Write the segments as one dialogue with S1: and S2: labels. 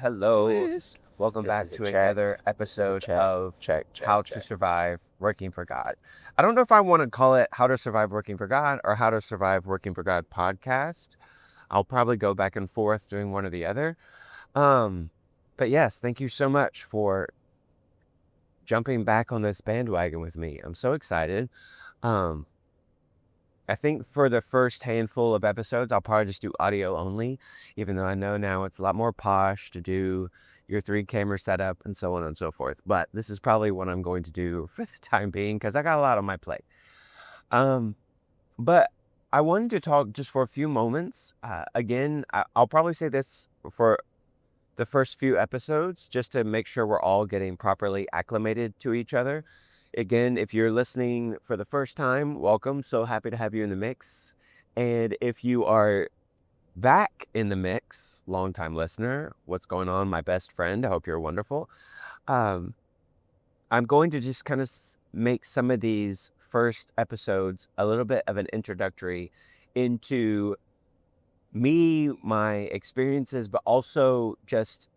S1: Hello.
S2: Quiz.
S1: Welcome
S2: This
S1: back
S2: is a
S1: to
S2: check.
S1: another
S2: This is a
S1: episode
S2: check.
S1: of
S2: Check,
S1: How
S2: check,
S1: to
S2: check.
S1: Survive Working for God. I don't know if I want to call it How to Survive Working for God or How to Survive Working for God podcast. I'll probably go back and forth doing one or the other. But yes, thank you so much for jumping back on this bandwagon with me. I'm so excited. Um, I think for the first handful of episodes, I'll probably just do audio only, even though I know now it's a lot more posh to do your 3 camera setup and so on and so forth. But this is probably what I'm going to do for the time being because I got a lot on my plate. But I wanted to talk just for a few moments. Again, I'll probably say this for the first few episodes just to make sure we're all getting properly acclimated to each other. Again, if you're listening for the first time, welcome. So happy to have you in the mix. And if you are back in the mix, longtime listener, what's going on, my best friend? I hope you're wonderful. Um, I'm going to just kind of make some of these first episodes a little bit of an introductory into me, my experiences, but also just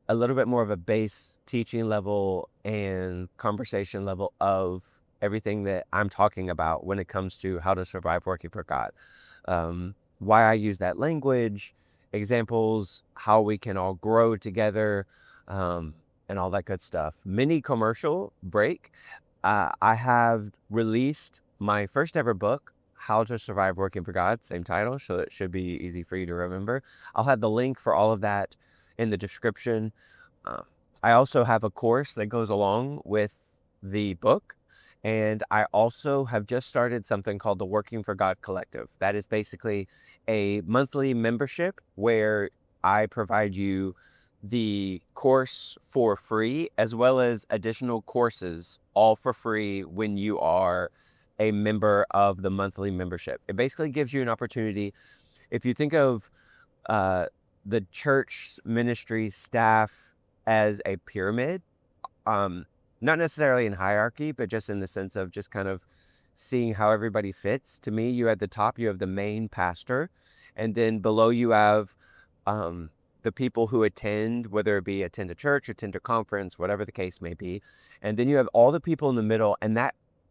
S1: a little bit more of a base teaching level and conversation level of everything that I'm talking about when it comes to how to survive working for God. Why I use that language, examples, how we can all grow together, and all that good stuff. Mini commercial break. I have released my first ever book, How to Survive Working for God, same title, so it should be easy for you to remember. I'll have the link for all of that in the description. Um, I also have a course that goes along with the book. And I also have just started something called the Working for God Collective. That is basically a monthly membership where I provide you the course for free, as well as additional courses, all for free when you are a member of the monthly membership. It basically gives you an opportunity. If you think of uh, the church ministry staff as a pyramid, um, not necessarily in hierarchy, but just in the sense of just kind of seeing how everybody fits. To me, you at the top, you have the main pastor, and then below you have the people who attend, whether it be attend a church, attend a conference, whatever the case may be. And then you have all the people in the middle, and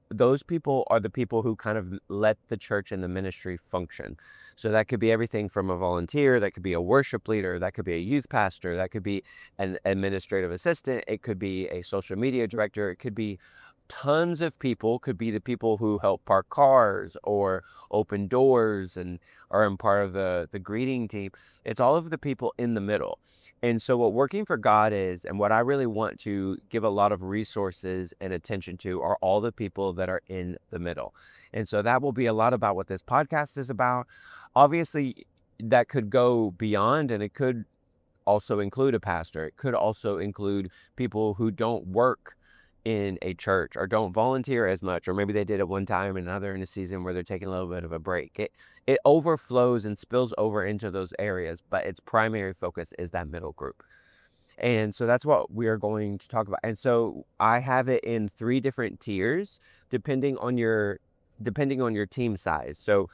S1: those people are the people who kind of let the church and the ministry function. So that could be everything from a volunteer, that could be a worship leader, that could be a youth pastor, that could be an administrative assistant, it could be a social media director, it could be tons of people, could be the people who help park cars or open doors and are in part of the greeting team. It's all of the people in the middle. And so what working for God is, and what I really want to give a lot of resources and attention to, are all the people that are in the middle. And so that will be a lot about what this podcast is about. Obviously, that could go beyond, and it could also include a pastor. It could also include people who don't work in a church or don't volunteer as much, or maybe they did it one time and now they're in a season where they're taking a little bit of a break. It overflows and spills over into those areas, but its primary focus is that middle group. And so that's what we are going to talk about. And so I have it in 3 different tiers depending on your team size. So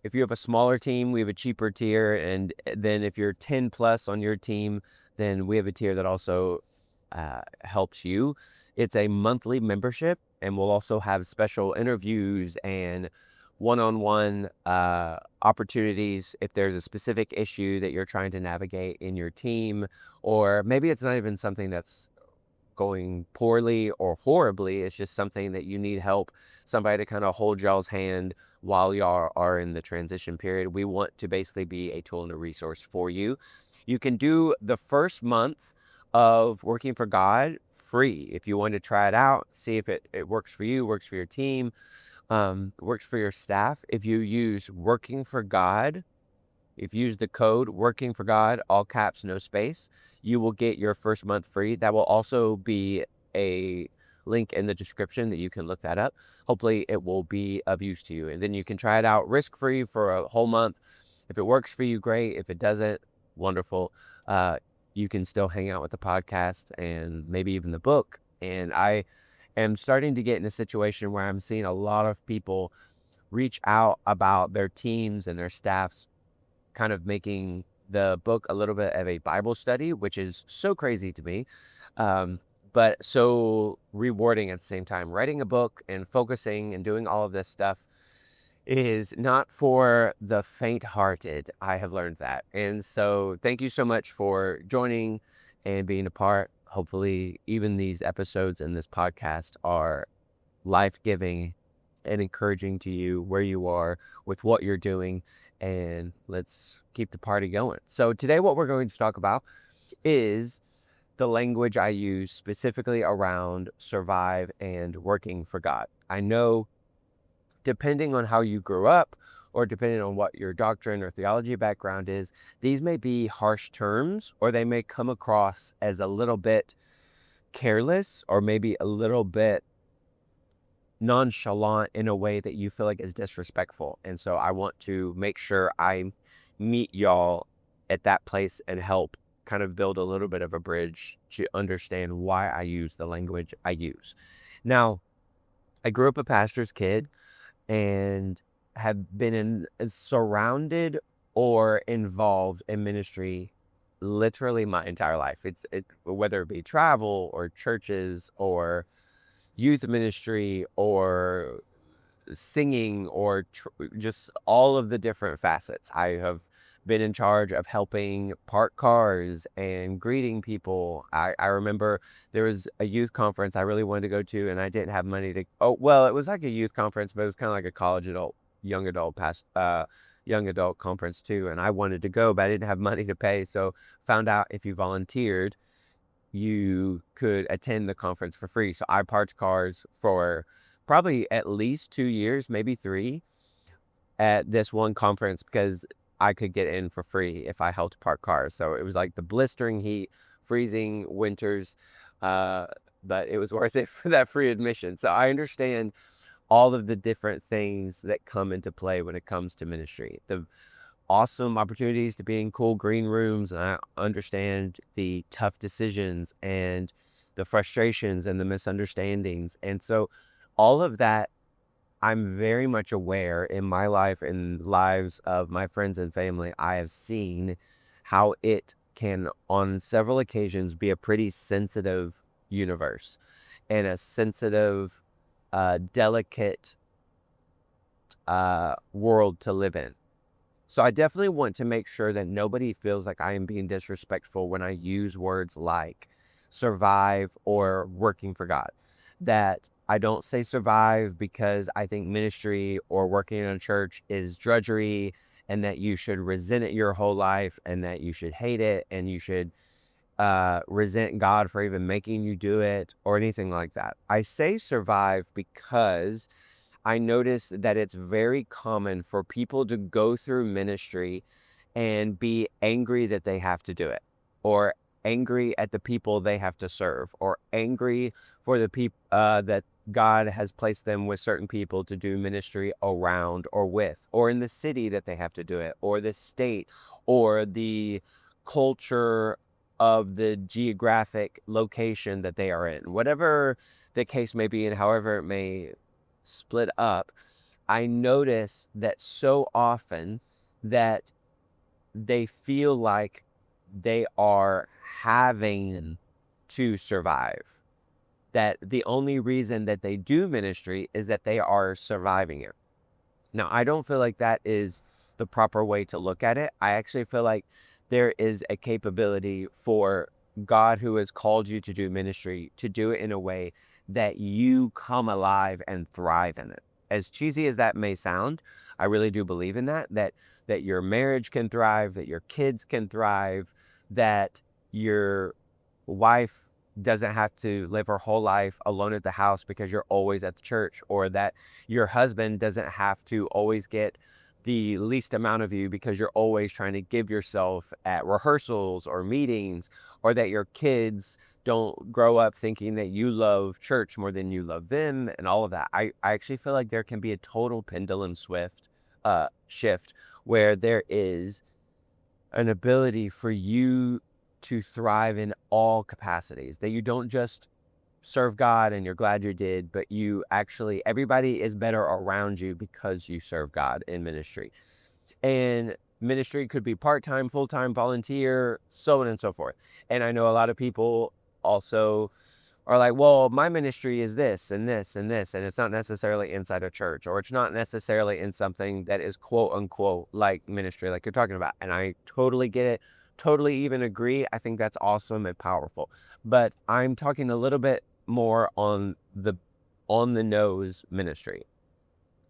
S1: if you have a smaller team, we have a cheaper tier. And then if you're 10 plus on your team, then we have a tier that also helps you. It's a monthly membership, and we'll also have special interviews and one-on-one opportunities if there's a specific issue that you're trying to navigate in your team, or maybe it's not even something that's going poorly or horribly. It's just something that you need help, somebody to kind of hold y'all's hand while y'all are in the transition period. We want to basically be a tool and a resource for you. You can do the first month of Working for God free if you want to try it out, see if it works for you, works for your team, works for your staff. If you use Working for God, if you use the code Working for God, all caps, no space, you will get your first month free. That will also be a link in the description that you can look that up. Hopefully it will be of use to you. And then you can try it out risk-free for a whole month. If it works for you, great. If it doesn't, wonderful. You can still hang out with the podcast and maybe even the book. And I am starting to get in a situation where I'm seeing a lot of people reach out about their teams and their staffs kind of making the book a little bit of a Bible study, which is so crazy to me, um, but so rewarding at the same time. Writing a book and focusing and doing all of this stuff is not for the faint-hearted. I have learned that. And so thank you so much for joining and being a part. Hopefully, even these episodes in this podcast are life-giving and encouraging to you where you are with what you're doing. And let's keep the party going. So today, what we're going to talk about is the language I use specifically around survive and working for God. I know, depending on how you grew up or depending on what your doctrine or theology background is, these may be harsh terms or they may come across as a little bit careless or maybe a little bit nonchalant in a way that you feel like is disrespectful. And so I want to make sure I meet y'all at that place and help kind of build a little bit of a bridge to understand why I use the language I use. Now, I grew up a pastor's kid and have been surrounded or involved in ministry literally my entire life. Whether it be travel or churches or youth ministry or singing or just all of the different facets. I have been in charge of helping park cars and greeting people. I remember there was a youth conference I really wanted to go to, and I didn't have money to. Oh, well, it was like a youth conference, but it was kind of like a college adult, young adult conference too. And I wanted to go, but I didn't have money to pay. So found out if you volunteered, you could attend the conference for free. So I parked cars for probably at least 2 years, maybe 3, at this one conference because I could get in for free if I helped park cars. So it was like the blistering heat, freezing winters, uh, but it was worth it for that free admission. So I understand all of the different things that come into play when it comes to ministry. The awesome opportunities to be in cool green rooms, and I understand the tough decisions and the frustrations and the misunderstandings. And so all of that, I'm very much aware in my life and lives of my friends and family. I have seen how it can, on several occasions, be a pretty sensitive universe and a sensitive, delicate world to live in. So I definitely want to make sure that nobody feels like I am being disrespectful when I use words like survive or working for God. That I don't say survive because I think ministry or working in a church is drudgery and that you should resent it your whole life and that you should hate it and you should resent God for even making you do it or anything like that. I say survive because I notice that it's very common for people to go through ministry and be angry that they have to do it, or angry at the people they have to serve, or angry for the people that God has placed them with certain people to do ministry around or with, or in the city that they have to do it, or the state, or the culture of the geographic location that they are in. Whatever the case may be, and however it may split up, I notice that so often that they feel like they are having to survive. That the only reason that they do ministry is that they are surviving it. Now, I don't feel like that is the proper way to look at it. I actually feel like there is a capability for God, who has called you to do ministry, to do it in a way that you come alive and thrive in it. As cheesy as that may sound, I really do believe in that your marriage can thrive, that your kids can thrive, that your wife doesn't have to live her whole life alone at the house because you're always at the church, or that your husband doesn't have to always get the least amount of you because you're always trying to give yourself at rehearsals or meetings, or that your kids don't grow up thinking that you love church more than you love them and all of that. I actually feel like there can be a total pendulum shift where there is an ability for you to thrive in all capacities, that you don't just serve God and you're glad you did, but you actually, everybody is better around you because you serve God in ministry. And Ministry could be part-time, full-time, volunteer, so on and so forth. And I know a lot of people also are like, well, my ministry is this and this and this, and it's not necessarily inside a church, or it's not necessarily in something that is quote unquote like ministry, like you're talking about. And I totally get it, totally even agree. I think that's awesome and powerful. But I'm talking a little bit more on the nose ministry.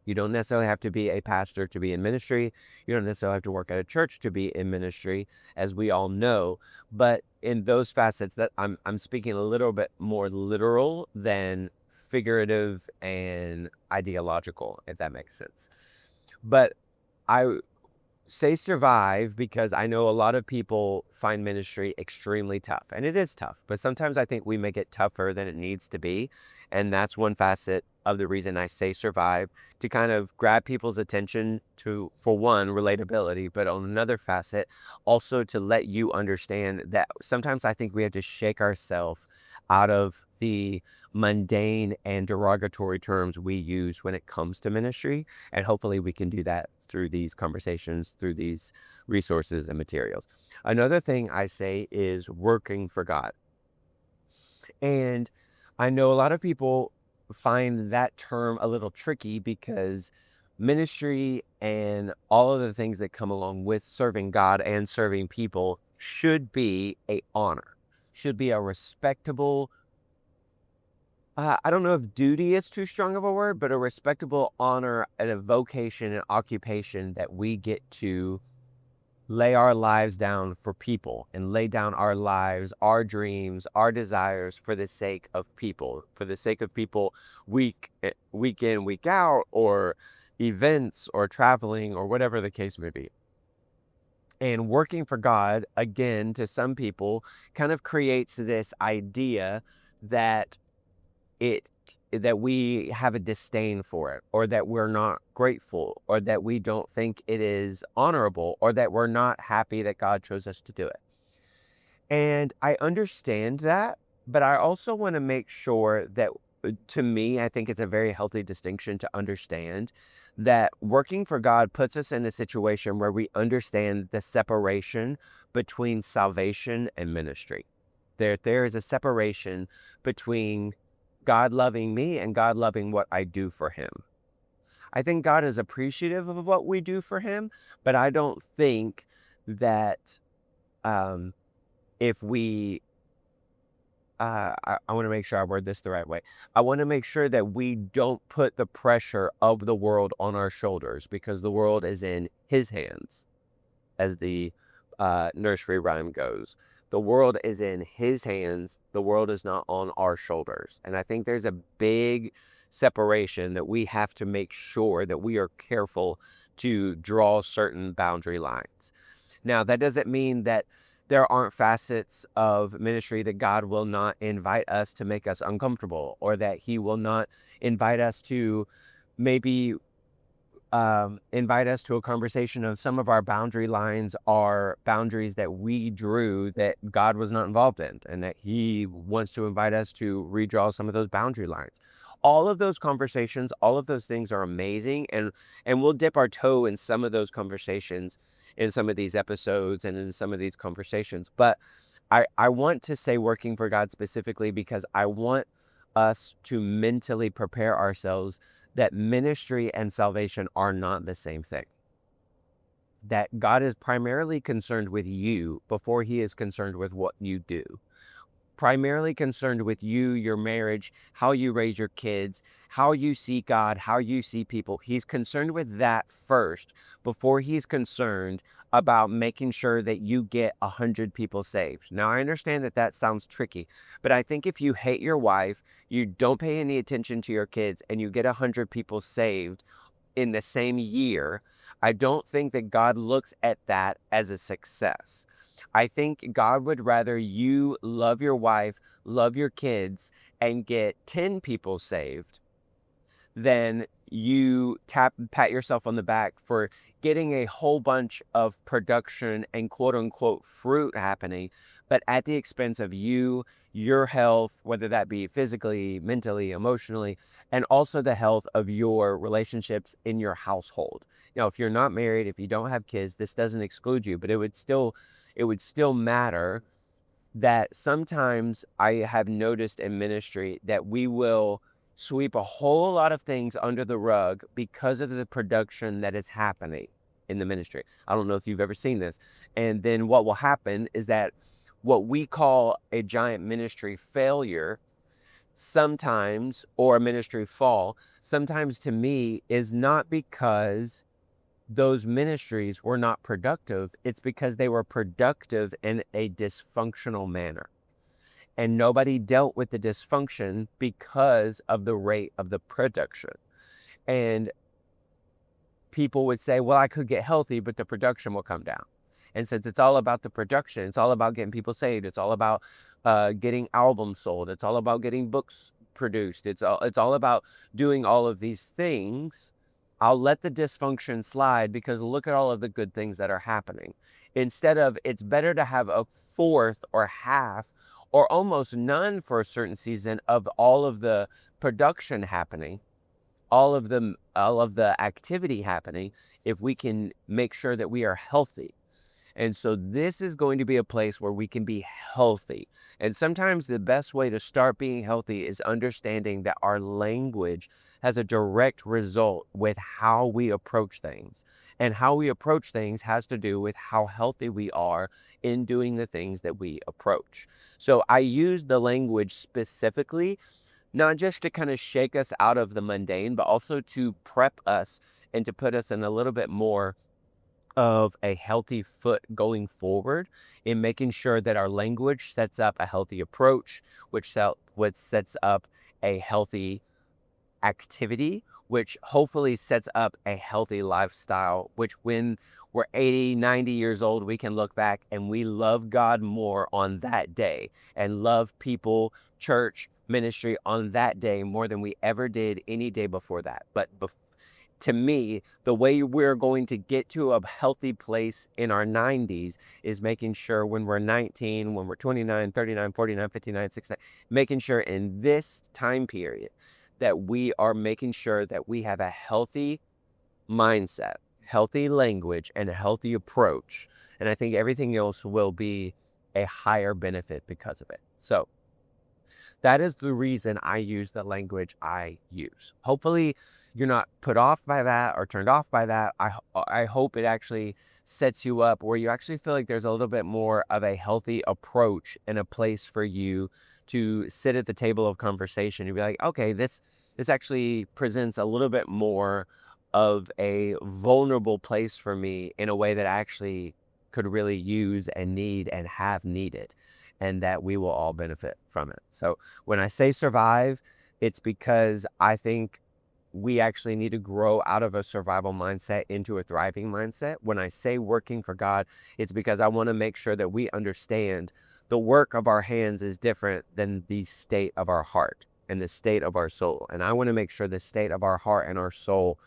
S1: You don't necessarily have to be a pastor to be in ministry. You don't necessarily have to work at a church to be in ministry, as we all know. But in those facets, that I'm speaking a little bit more literal than figurative and ideological, if that makes sense. But I say survive because I know a lot of people find ministry extremely tough, and it is tough, but sometimes I think we make it tougher than it needs to be. And that's one facet of the reason I say survive, to kind of grab people's attention to, for one, relatability, but on another facet, also to let you understand that sometimes I think we have to shake ourselves out of the mundane and derogatory terms we use when it comes to ministry. And hopefully we can do that through these conversations, through these resources and materials. Another thing I say is working for God. And I know a lot of people find that term a little tricky because ministry and all of the things that come along with serving God and serving people should be a honor, should be a respectable, I don't know if duty is too strong of a word, but a respectable honor and a vocation and occupation that we get to lay our lives down for people and lay down our lives, our dreams, our desires for the sake of people, for the sake of people week in, week out, or events or traveling or whatever the case may be. And working for God, again, to some people, kind of creates this idea that it that we have a disdain for it, or that we're not grateful, or that we don't think it is honorable, or that we're not happy that God chose us to do it. And I understand that, but I also want to make sure that, to me, I think it's a very healthy distinction to understand that working for God puts us in a situation where we understand the separation between salvation and ministry. There is a separation between God loving me and God loving what I do for him. I think God is appreciative of what we do for him, but I don't think that um, if we, I want to make sure I word this the right way. I want to make sure that we don't put the pressure of the world on our shoulders, because the world is in his hands, as the nursery rhyme goes. The world is in his hands. The world is not on our shoulders. And I think there's a big separation that we have to make sure that we are careful to draw certain boundary lines. Now, that doesn't mean that there aren't facets of ministry that God will not invite us to make us uncomfortable, or that he will not invite us to maybe invite us to a conversation of some of our boundary lines are boundaries that we drew that God was not involved in, and that he wants to invite us to redraw some of those boundary lines. All of those conversations, all of those things are amazing, and we'll dip our toe in some of those conversations in some of these episodes and in some of these conversations. But I want to say working for God specifically because I want us to mentally prepare ourselves that ministry and salvation are not the same thing. That God is primarily concerned with you before he is concerned with what you do. Primarily concerned with you, your marriage, how you raise your kids, how you see God, how you see people. He's concerned with that first before he's concerned about making sure that you get 100 people saved. Now, I understand that that sounds tricky, but I think if you hate your wife, you don't pay any attention to your kids, and you get 100 people saved in the same year, I don't think that God looks at that as a success. I think God would rather you love your wife, love your kids, and get 10 people saved then you pat yourself on the back for getting a whole bunch of production and quote unquote fruit happening, but at the expense of you, your health, whether that be physically, mentally, emotionally, and also the health of your relationships in your household. If you're not married, if you don't have kids, this doesn't exclude you, but it would still matter that sometimes I have noticed in ministry that we will sweep a whole lot of things under the rug because of the production that is happening in the ministry. I don't know if you've ever seen this. And then what will happen is that what we call a giant ministry failure sometimes, or a ministry fall, sometimes to me is not because those ministries were not productive. It's because they were productive in a dysfunctional manner. And nobody dealt with the dysfunction because of the rate of the production. And people would say, well, I could get healthy, but the production will come down. And since it's all about the production, it's all about getting people saved. It's all about getting albums sold. It's all about getting books produced. It's all about doing all of these things. I'll let the dysfunction slide because look at all of the good things that are happening. Instead of, it's better to have a fourth or half or almost none for a certain season of all of the production happening, all of the activity happening, if we can make sure that we are healthy. And so this is going to be a place where we can be healthy. And sometimes the best way to start being healthy is understanding that our language has a direct result with how we approach things. And how we approach things has to do with how healthy we are in doing the things that we approach. So I use the language specifically, not just to kind of shake us out of the mundane, but also to prep us and to put us in a little bit more of a healthy foot going forward in making sure that our language sets up a healthy approach, which sets up a healthy activity, which hopefully sets up a healthy lifestyle, which when we're 80, 90 years old, we can look back and we love God more on that day and love people, church, ministry on that day more than we ever did any day before that. But to me, the way we're going to get to a healthy place in our 90s is making sure when we're 19, when we're 29, 39, 49, 59, 69, making sure in this time period that we are making sure that we have a healthy mindset, healthy language, and a healthy approach. And I think everything else will be a higher benefit because of it. So that is the reason I use the language I use. Hopefully, you're not put off by that or turned off by that. I hope it actually sets you up where you actually feel like there's a little bit more of a healthy approach and a place for you to sit at the table of conversation. You'd be like, okay, this actually presents a little bit more of a vulnerable place for me in a way that I actually could really use and need and have needed, and that we will all benefit from it. So when I say survive, it's because I think we actually need to grow out of a survival mindset into a thriving mindset. When I say working for God, it's because I want to make sure that we understand the work of our hands is different than the state of our heart and the state of our soul. And I want to make sure the state of our heart and our soul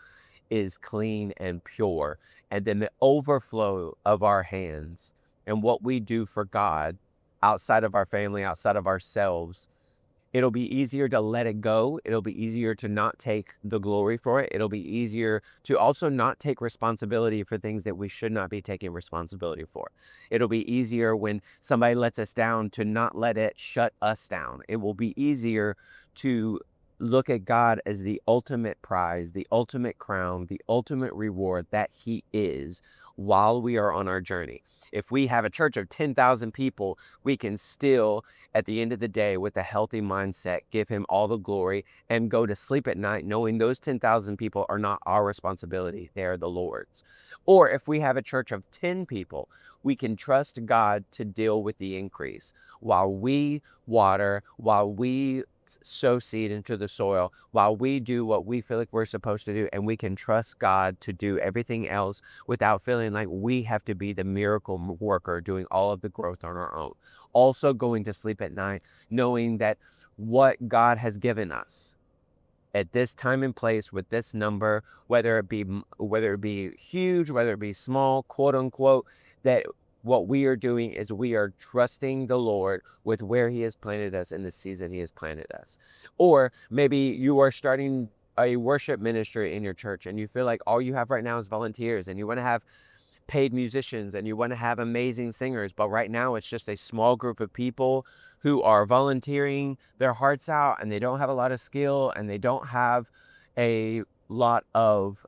S1: is clean and pure. And then the overflow of our hands and what we do for God outside of our family, outside of ourselves, it'll be easier to let it go. It'll be easier to not take the glory for it. It'll be easier to also not take responsibility for things that we should not be taking responsibility for. It'll be easier when somebody lets us down to not let it shut us down. It will be easier to look at God as the ultimate prize, the ultimate crown, the ultimate reward that He is while we are on our journey. If we have a church of 10,000 people, we can still, at the end of the day, with a healthy mindset, give Him all the glory and go to sleep at night knowing those 10,000 people are not our responsibility. They are the Lord's. Or if we have a church of 10 people, we can trust God to deal with the increase while we water, while we sow seed into the soil, while we do what we feel like we're supposed to do, and we can trust God to do everything else without feeling like we have to be the miracle worker doing all of the growth on our own. Also going to sleep at night knowing that what God has given us at this time and place with this number, whether it be huge, whether it be small, quote unquote, that what we are doing is we are trusting the Lord with where he has planted us in the season he has planted us. Or maybe you are starting a worship ministry in your church and you feel like all you have right now is volunteers and you want to have paid musicians and you want to have amazing singers, but right now it's just a small group of people who are volunteering their hearts out and they don't have a lot of skill and they don't have a lot of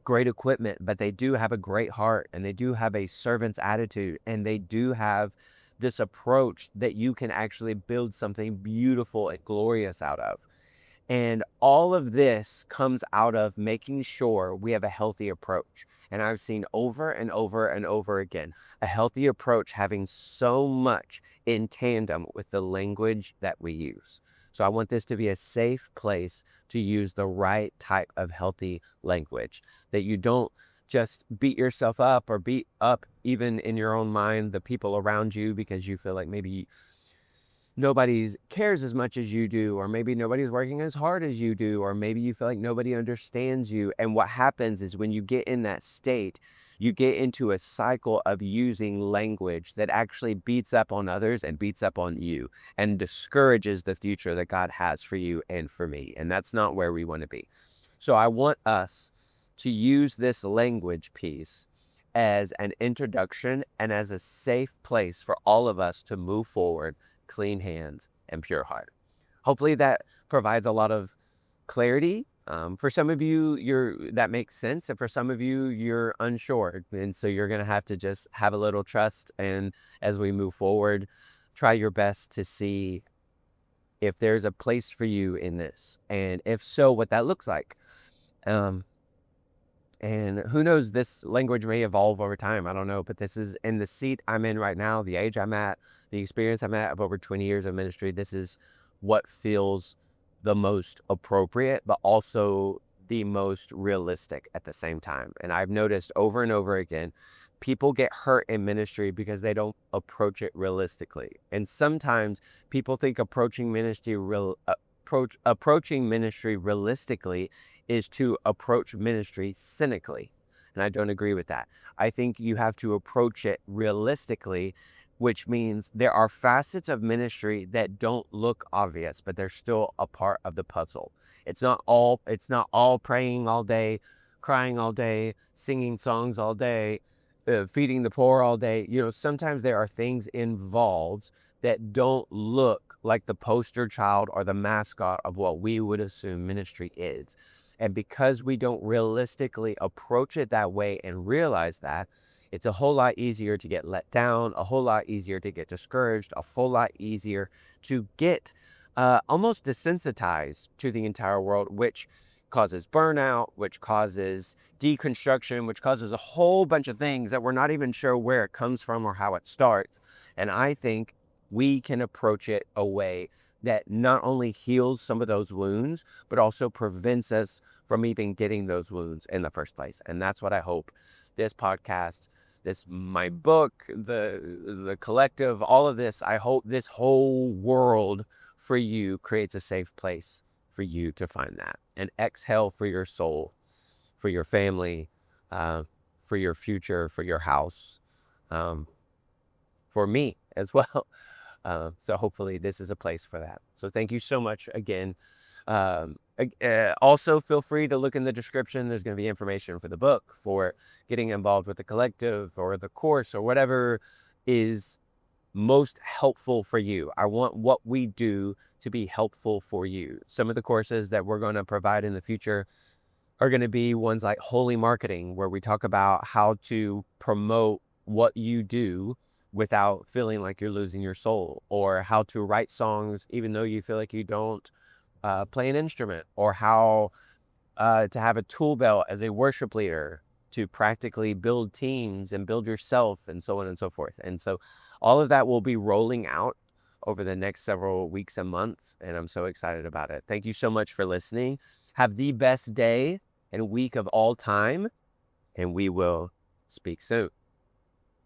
S1: great equipment, but they do have a great heart and they do have a servant's attitude and they do have this approach that you can actually build something beautiful and glorious out of. And all of this comes out of making sure we have a healthy approach. And I've seen over and over and over again, a healthy approach having so much in tandem with the language that we use. So I want this to be a safe place to use the right type of healthy language, that you don't just beat yourself up or beat up even in your own mind the people around you because you feel like maybe nobody cares as much as you do, or maybe nobody's working as hard as you do, or maybe you feel like nobody understands you. And what happens is when you get in that state, you get into a cycle of using language that actually beats up on others and beats up on you and discourages the future that God has for you and for me. And that's not where we want to be. So I want us to use this language piece as an introduction and as a safe place for all of us to move forward, clean hands and pure heart. Hopefully that provides a lot of clarity. For some of you, that makes sense, and for some of you, you're unsure, and so you're gonna have to just have a little trust. And as we move forward, try your best to see if there's a place for you in this, and if so, what that looks like. Um, and who knows, this language may evolve over time. I don't know, but this is in the seat I'm in right now, the age I'm at, the experience I'm at of over 20 years of ministry. This is what feels the most appropriate, but also the most realistic at the same time. And I've noticed over and over again, people get hurt in ministry because they don't approach it realistically. And sometimes people think approaching ministry realistically is to approach ministry cynically. And I don't agree with that. I think you have to approach it realistically, which means there are facets of ministry that don't look obvious, but they're still a part of the puzzle. It's not all praying all day, crying all day, singing songs all day, feeding the poor all day. Sometimes there are things involved that don't look like the poster child or the mascot of what we would assume ministry is. And because we don't realistically approach it that way and realize that, it's a whole lot easier to get let down, a whole lot easier to get discouraged, a whole lot easier to get almost desensitized to the entire world, which causes burnout, which causes deconstruction, which causes a whole bunch of things that we're not even sure where it comes from or how it starts. And I think we can approach it a way that not only heals some of those wounds, but also prevents us from even getting those wounds in the first place. And that's what I hope this podcast, my book, the collective, all of this, I hope this whole world for you creates a safe place for you to find that. And exhale for your soul, for your family, for your future, for your house, for me as well. So hopefully this is a place for that. So thank you so much again. Also, feel free to look in the description. There's going to be information for the book, for getting involved with the collective or the course or whatever is most helpful for you. I want what we do to be helpful for you. Some of the courses that we're going to provide in the future are going to be ones like Holy Marketing, where we talk about how to promote what you do without feeling like you're losing your soul, or how to write songs even though you feel like you don't play an instrument, or how to have a tool belt as a worship leader to practically build teams and build yourself, and so on and so forth. And so all of that will be rolling out over the next several weeks and months, and I'm so excited about it. Thank you so much for listening. Have the best day and week of all time, and we will speak soon.